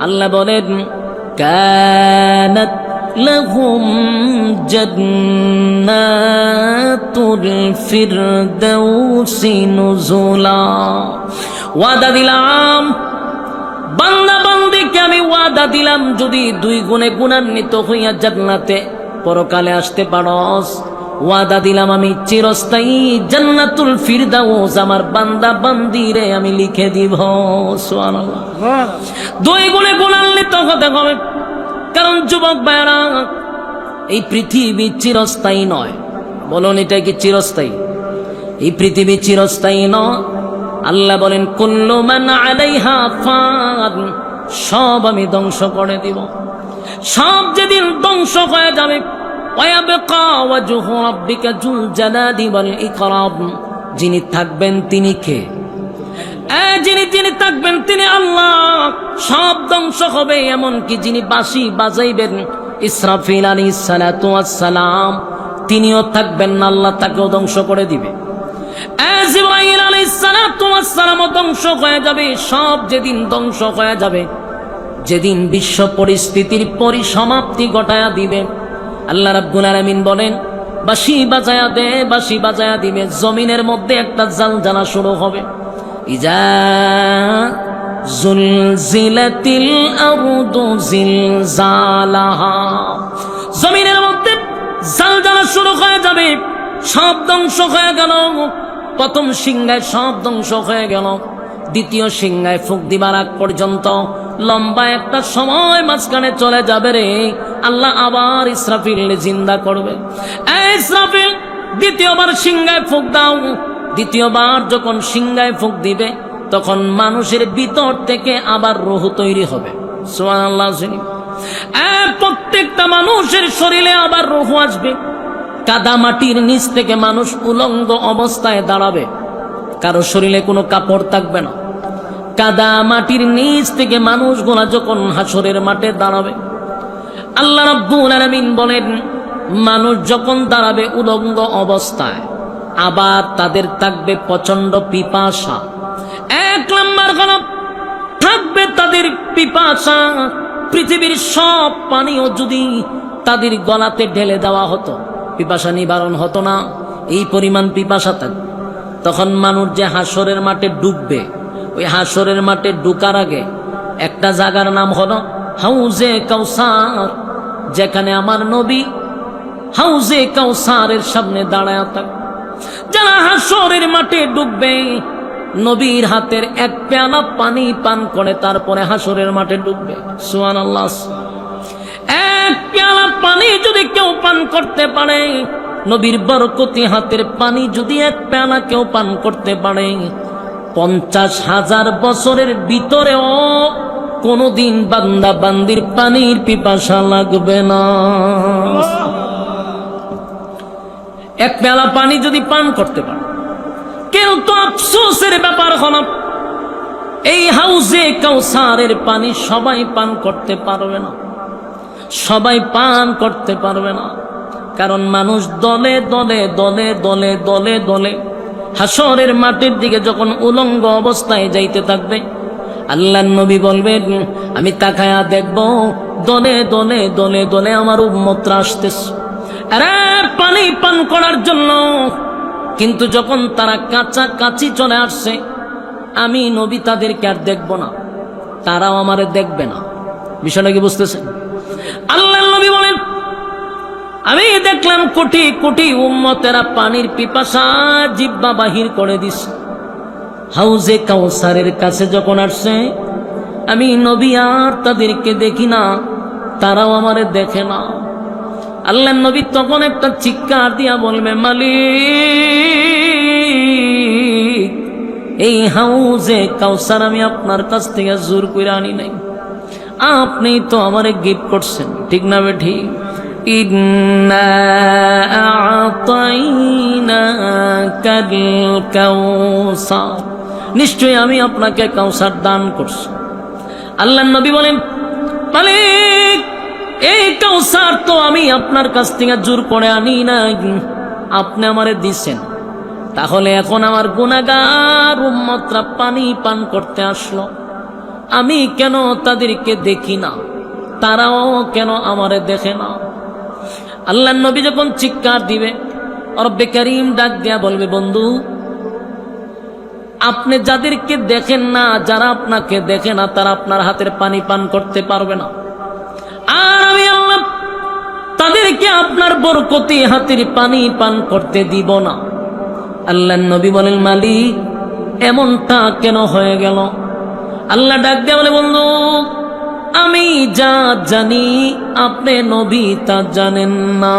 আল্লাহ বলেন কানাত লাহুম জান্নাতুল ফিরদাউসি নুজুলা। ওয়াদা দিলাম বান্দা বান্দিকে, আমি ওয়াদা দিলাম যদি 2 গুণে গুণান্বিত হইয়া জান্নাতে পরকালে আসতে পারস, ওয়াদা দিলাম আমি চিরস্থায়ী জান্নাতুল ফিরদাউস আমার বান্দা বান্দিরে আমি লিখে দিব। সুবহানাল্লাহ। 2 গুণে গুণান্বিত হতে হবে। কারণ যুবক ভাইরা, এই পৃথিবী চিরস্থায়ী নয়। বলুন, এটা কি চিরস্থায়ী? এই পৃথিবী চিরস্থায়ী নয়। আল্লাহ বলেন কুল্লু মান আলাইহা ফান, সব আমি ধ্বংস করে দিব। সব যেদিন ধ্বংস হয়ে যাবে, ওয়ায়াবকা ওয়াজহু রাব্বিকা যুল জালালি ওয়াল ইকরাম, যিনি থাকবেন তিনি কে? যিনি থাকবেন তিনি আল্লাহ। সব ধ্বংস হবে, এমনকি যিনি বাঁশি বাজাইবেন ইসরাফিল আলাইহিস সালাতু ওয়াস সালাম, তিনিও থাকবেন না, আল্লাহ তাকেও ধ্বংস করে দিবে। জিবরাইল আলাইহিস সালাতু ওয়াস সালামও ধ্বংস হয়ে যাবে। সব যেদিন ধ্বংস হয়ে যাবে, যেদিন বিশ্ব পরিস্থিতির পরিসমাপ্তি ঘটায়া দিবে, আল্লাহ রাব্বুল আলামিন বলেন বাঁশি বাজায়া দে, বাঁশি বাজায়া দিবে। জমিনের মধ্যে একটা জালজালা শুরু হবে। ইজা জুলজিলাতিল আরদু জিলজালাহা, জমিনের মধ্যে জালজালা শুরু হয়ে যাবে। সব ধ্বংস হয়ে গেল। প্রথম সিংহায় সব ধ্বংস হয়ে গেল। দ্বিতীয় সিংহায় ফুঁক দিবার আগ পর্যন্ত লম্বা একটা সময় মাঝখানে চলে যাবে রে। আল্লাহ আবার ইসরাফিল জিন্দা করবে। ইসরাফিল, দ্বিতীয়বার সিংহায় ফুঁক দাও। দ্বিতীয়বার যখন সিংহায় ফুঁক দিবে, তখন মানুষের ভিতর থেকে আবার রূহ তৈরি হবে। সুবহানাল্লাহ। প্রত্যেকটা মানুষের শরীরে আবার রূহ আসবে। কাদা মাটির নিচ থেকে মানুষ উলঙ্গ অবস্থায় দাঁড়াবে, কারো শরীরে কোনো কাপড় থাকবে না। কাদা মাটির নিচ থেকে মানুষগুলা যখন হাসরের মাঠে দাঁড়াবে, আল্লাহ রাব্বুল আলামিন বলেন মানুষ যখন দাঁড়াবে উলঙ্গ অবস্থায়, আবার তাদের থাকবে প্রচন্ড পিপাসা। 1 নম্বর হলো থাকবে তাদের পিপাসা। পৃথিবীর সব পানিও যদি তাদের গলাতে ঢেলে দেওয়া হতো, পিপাসা নিবারণ হতো না। এই পরিমাণ পিপাসা থাকবে। তখন মানুষ যে হাসরের মাঠে ডুববে, ওই হাসরের মাঠে ঢুকার আগে একটা জায়গার নাম হলো হাউজে কাউসার, যেখানে আমার নবী হাউজে কাউসারের সামনে দাঁড়ায় থাকবে। যারা হাসরের মাঠে ডুববে, নবীর হাতের 1 পেয়ালা পানি পান করে তারপরে হাসরের মাঠে ডুববে। সুবহানাল্লাহ। 1 পেয়ালা পানি যদি কেউ পান করতে পারে, নবীর বরকতি হাতের পানি যদি 1 পেয়ালা কেউ পান করতে পারে, 50,000 বছরের ভিতরেও কোনদিন বান্দা বান্দির পানির পিপাসা লাগবে না। 1 পেয়ালা পানি যদি পান করতে পারে, কিন্তু আফসোসের ব্যাপার হলো এই হাউজে কাউসারের পানি সবাই পান করতে পারবে না। সবাই পান করতে পারবে না, কারণ মানুষ দলে দলে দলে দলে দলে দলে হাসরের মাঠের দিকে যখন উলঙ্গ অবস্থায় যাইতে থাকবে, আল্লাহর নবী বলবেন আমি তাকায়া দেখব দলে দলে দলে দলে আমার উম্মতরা আসতেছে আরে পানি পান করার জন্য। কিন্তু যখন তারা কাছাকাছি চলে আসছে, আমি নবী তাদেরকে আর দেখব না, তারাও আমারে দেখবে না। বিষয়টা কি বুঝতেছেন? আল্লাহর নবী বলেন আমি দেখলাম কোটি কোটি উম্মতেরা পানির পিপাসা জিহ্বা বাহির করে দিছে। হাউজে কাউসারের কাছে যখন আসছে, আমি নবী আর তাদেরকে দেখি না, তারাও আমারে দেখে না। আল্লাহর নবী তখন একটা চিৎকার দিয়া বলবে মালিক, এই হাউজে কাউসার আমি আপনার কাছ থেকে জোর করে আনি নাই, আপনি তো আমারে গিফট করছেন, ঠিক না বে ঠিক? ইন্না আ'তাইনাকাল কাউসার, নিশ্চয়ই আমি আপনাকে কাউসার দান করছি। আল্লাহর নবী বলেন মালিক, এই কাউসার তো আমি আপনার কাছ থেকে জোর করে আনি নাই, আপনি আমারে দিছেন। তাহলে এখন আমার গুনাহগার উম্মতরা পানি পান করতে আসলো, আমি কেন তাদেরকে দেখি না, তারাও কেন আমারে দেখে না? আল্লাহর নবী যখন চিৎকার দিবে, রব্বে কারীম ডাক দিয়া বলবে, বন্ধু আপনি যাদেরকে দেখেন না, যারা আপনাকে দেখে না, তারা আপনার হাতের পানি পান করতে পারবে না, আর আমি আল্লাহ তাদেরকে আপনার বরকতি হাতের পানি পান করতে দিব না। আল্লাহর নবী বলেন, মালিক এমনটা কেন হয়ে গেল? আল্লাহ ডাক দিয়ে বলে, বন্ধু আমি যা জানি আপনি নবী তা জানেন না।